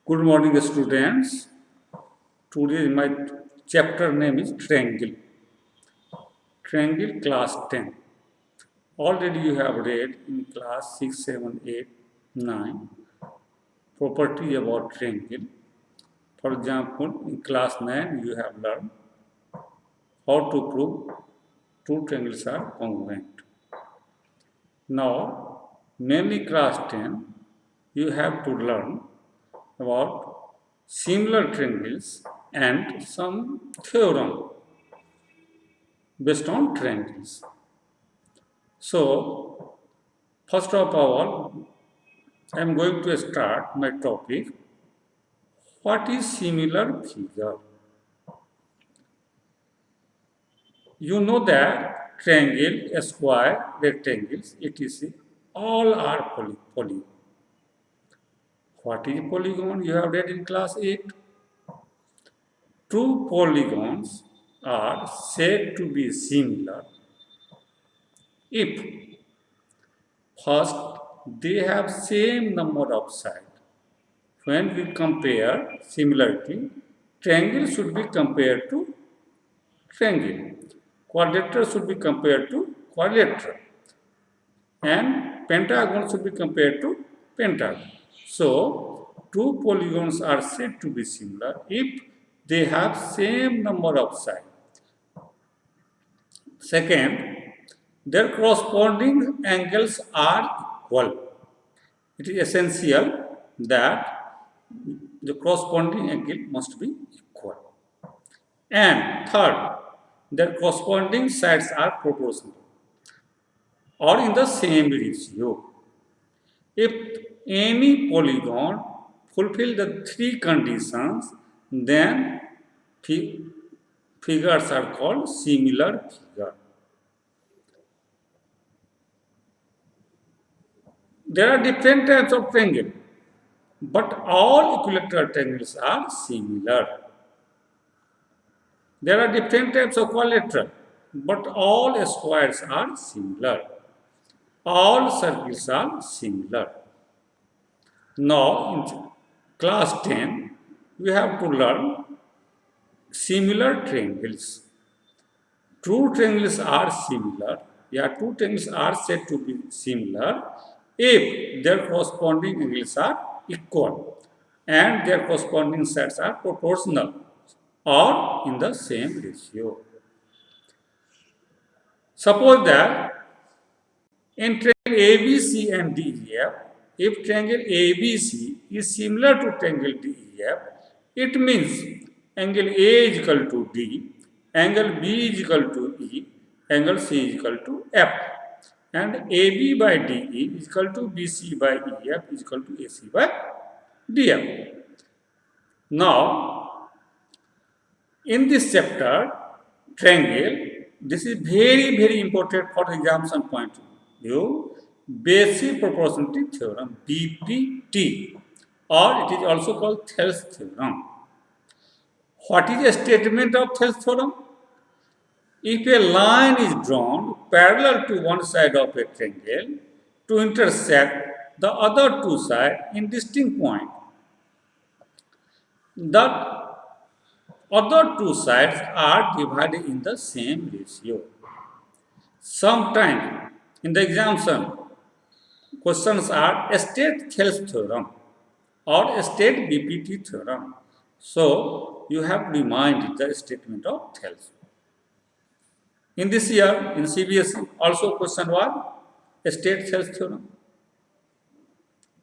Good morning, students. Today my chapter name is Triangle. Triangle class 10. Already you have read in class 6, 7, 8, 9 property about triangle. For example, in class 9 you have learned how to prove two triangles are congruent. Now, mainly class 10 you have to learn about similar triangles and some theorem based on triangles. So, first of all, I am going to start my topic. What is similar figure? You know that triangle, square, rectangles, etc. all are polygon. What is polygon? You have read in class 8. Two polygons are said to be similar if first they have same number of sides. When we compare similarity, triangle should be compared to triangle. Quadrilateral should be compared to quadrilateral. And pentagon should be compared to pentagon. So, two polygons are said to be similar if they have same number of sides. Second, their corresponding angles are equal. It is essential that the corresponding angle must be equal. And third, their corresponding sides are proportional or in the same ratio. If any polygon fulfill the three conditions, then figures are called similar figure. There are different types of triangle, but all equilateral triangles are similar. There are different types of quadrilateral, but all squares are similar. All circles are similar. Now, in class 10, we have to learn similar triangles. Two triangles are similar. Yeah, two triangles are said to be similar if their corresponding angles are equal and their corresponding sides are proportional or in the same ratio. Suppose that in triangle ABC and DEF, if triangle ABC is similar to triangle DEF, it means angle A is equal to D, angle B is equal to E, angle C is equal to F, and AB by DE is equal to BC by EF is equal to AC by DF. Now, in this chapter, triangle, this is very important for examination point of view. Basic proportionality theorem, BPT, or it is also called Thales theorem. What is a statement of Thales theorem? If a line is drawn parallel to one side of a triangle to intersect the other two sides in distinct point, the other two sides are divided in the same ratio. Sometimes in the examination, questions are state Thales theorem or state BPT theorem. So you have to remind the statement of Thales. In this year, in CBSE, also question was state Thales theorem.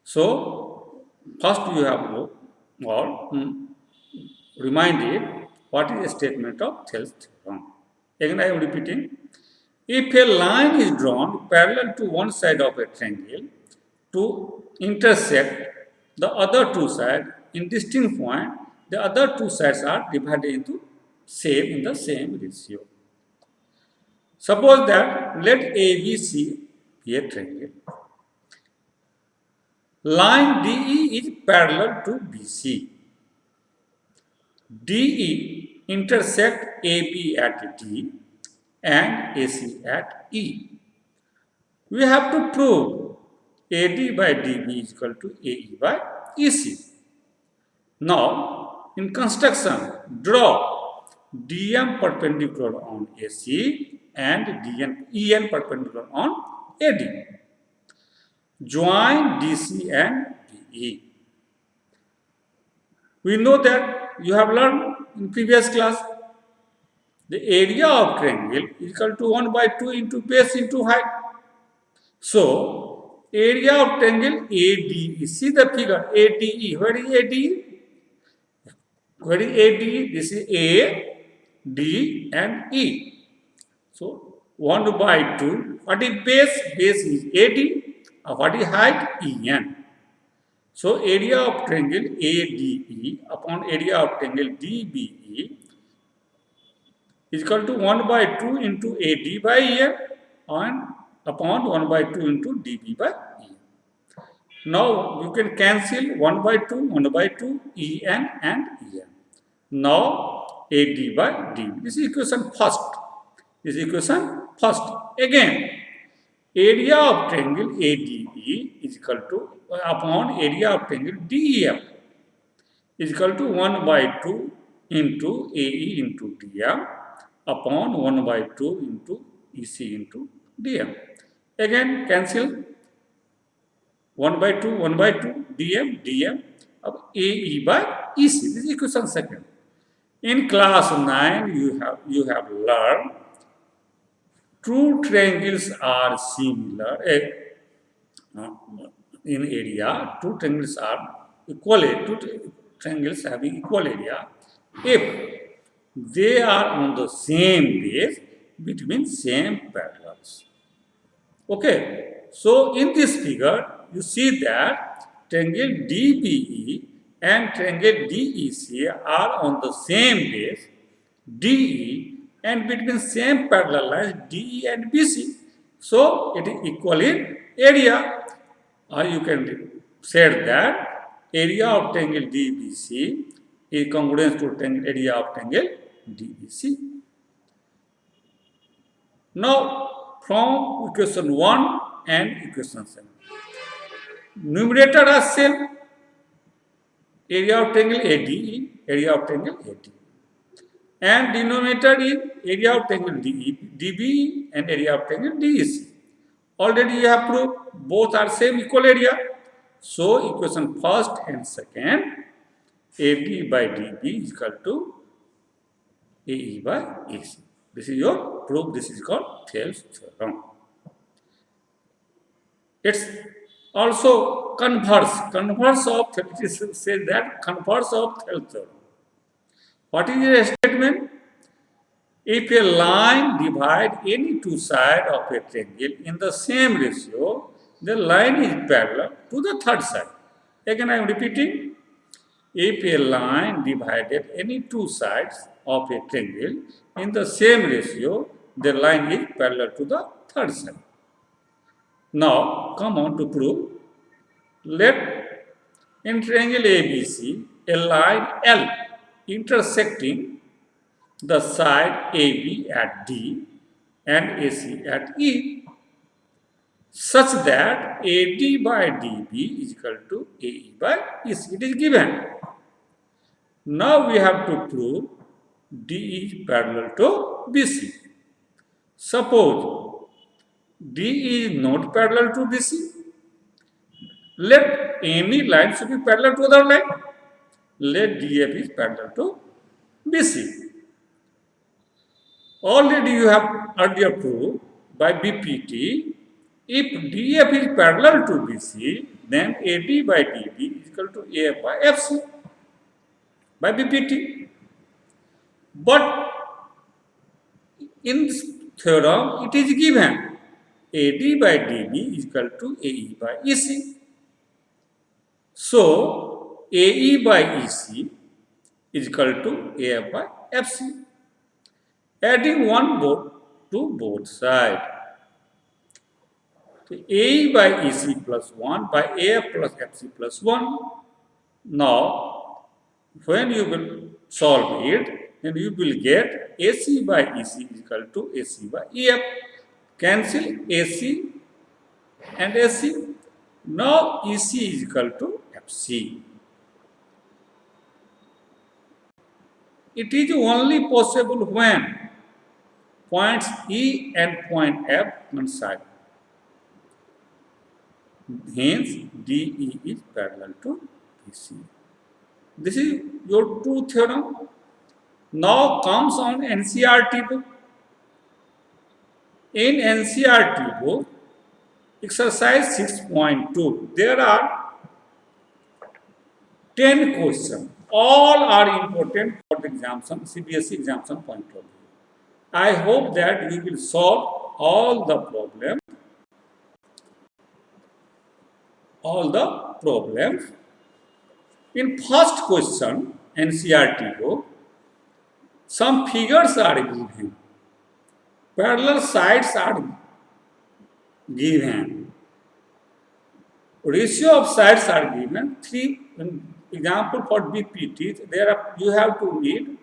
So first you have to reminded what is a statement of Thales theorem. Again, I am repeating. If a line is drawn parallel to one side of a triangle to intersect the other two sides in distinct point, the other two sides are divided into in the same ratio. Suppose that let ABC be a triangle. Line DE is parallel to BC. DE intersect AB at D and AC at E. We have to prove AD by DB is equal to AE by EC. Now, in construction, draw DM perpendicular on AC and EN perpendicular on AD. Join DC and DE. We know that you have learned in previous class the area of triangle is equal to 1 by 2 into base into height. So, area of triangle ADE. See the figure ADE. Where is ADE? Where is ADE? This is A, D and E. So, 1 by 2. What is base? Base is AD. What is height? EN. So, area of triangle ADE upon area of triangle DBE is equal to 1 by 2 into AD by EN and upon 1 by 2 into dB by EN. Now, you can cancel 1 by 2, 1 by 2, EN and EN. Now, AD by dB. This is equation first. This is equation first. Again, area of triangle ADE is equal to upon area of triangle DEF is equal to 1 by 2 into AE into DM upon 1 by 2 into EC into DM. Again, cancel 1 by 2, 1 by 2, DM of AE by EC. This is equation second. In class 9, you have learned two triangles are similar in area. Two triangles are equal. Two triangles having equal area if they are on the same base between same parallels. Okay. So in this figure, you see that triangle DBE and triangle DEC are on the same base DE and between same parallel lines DE and BC. So it is equal in area. Or you can say that area of triangle DBC is congruent to area of triangle DEC. Now, from equation 1 and equation 7. Numerator are same. Area of triangle ADE, area of triangle AD. And denominator is area of triangle DBE and area of triangle DEC. Already you have proved both are same equal area. So, equation first and second, AD by DB is equal to AE by AC. This is your proof. This is called Thales theorem. It's also converse. Converse of Thales says that converse of Thales theorem. What is your statement? If a line divides any two sides of a triangle in the same ratio, the line is parallel to the third side. Again, I am repeating. If a line divided any two sides of a triangle in the same ratio, the line is parallel to the third side. Now, come on to prove. Let in triangle ABC, a line L intersecting the side AB at D and AC at E such that AD by DB is equal to AE by EC. It is given. Now we have to prove DE is parallel to BC. Suppose DE is not parallel to BC. Let any line should be parallel to other line. Let DF is parallel to BC. Already you have earlier proved by BPT, if DF is parallel to BC, then AD by DB is equal to AF by FC by BPT. But in this theorem, it is given AD by DB is equal to AE by EC. So, AE by EC is equal to AF by FC. Adding one to both sides. So, AE by EC plus 1 by AF plus FC plus 1. Now, when you will solve it, then you will get AC by EC is equal to AC by EF. Cancel AC and AC. Now, EC is equal to FC. It is only possible when points E and point F coincide. Hence, DE is parallel to BC. This is your true theorem. Now comes on NCERT book. In NCERT book, exercise 6.2, there are 10 questions. All are important for the examination, CBSE examination point of view. I hope that you will solve all the problems. In first question, NCERT book, some figures are given. Parallel sides are given. Ratio of sides are given. Three example for BPT. You have to need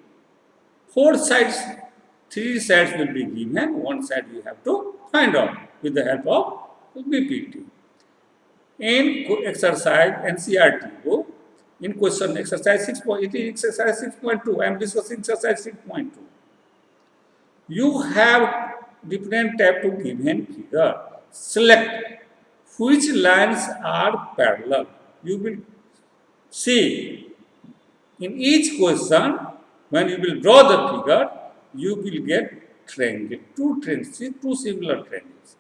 4 sides. 3 sides will be given. 1 side you have to find out with the help of BPT. In exercise NCERT book, in question exercise 6. It is exercise 6.2. I am discussing exercise 6.2. You have different type of given figure. Select which lines are parallel. You will see in each question, when you will draw the figure, you will get triangle, two similar triangles.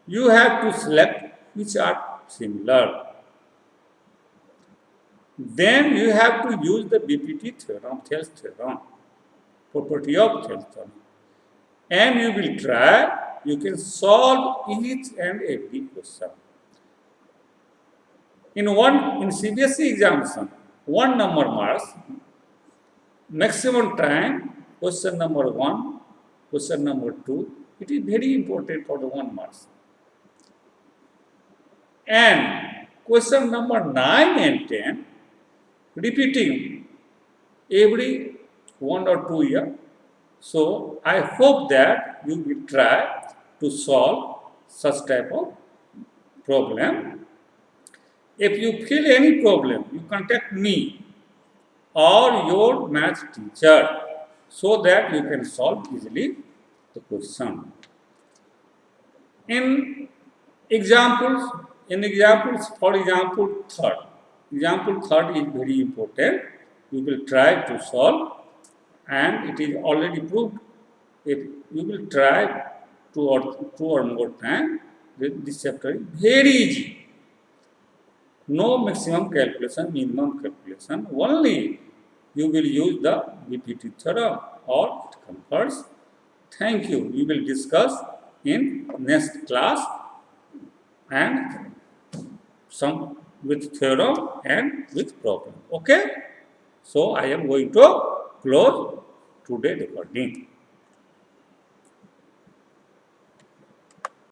You have to select which are similar. Then you have to use the BPT theorem, Thales theorem, property of Thales theorem. And you will try, you can solve each and every question. In CBSE examination, 1 number marks, maximum time, question number 1, question number 2, it is very important for the 1 marks. And question number 9 and 10, repeating every 1 or 2 years. So, I hope that you will try to solve such type of problem. If you feel any problem, you contact me or your math teacher so that you can solve easily the question. In examples, for example, third. Example third is very important. You will try to solve, and it is already proved. If you will try two or more times, this chapter is very easy. No maximum calculation, minimum calculation. Only you will use the BPT theorem or it converts. Thank you. We will discuss in next class and some with theorem and with problem. Okay? So I am going to close today's recording.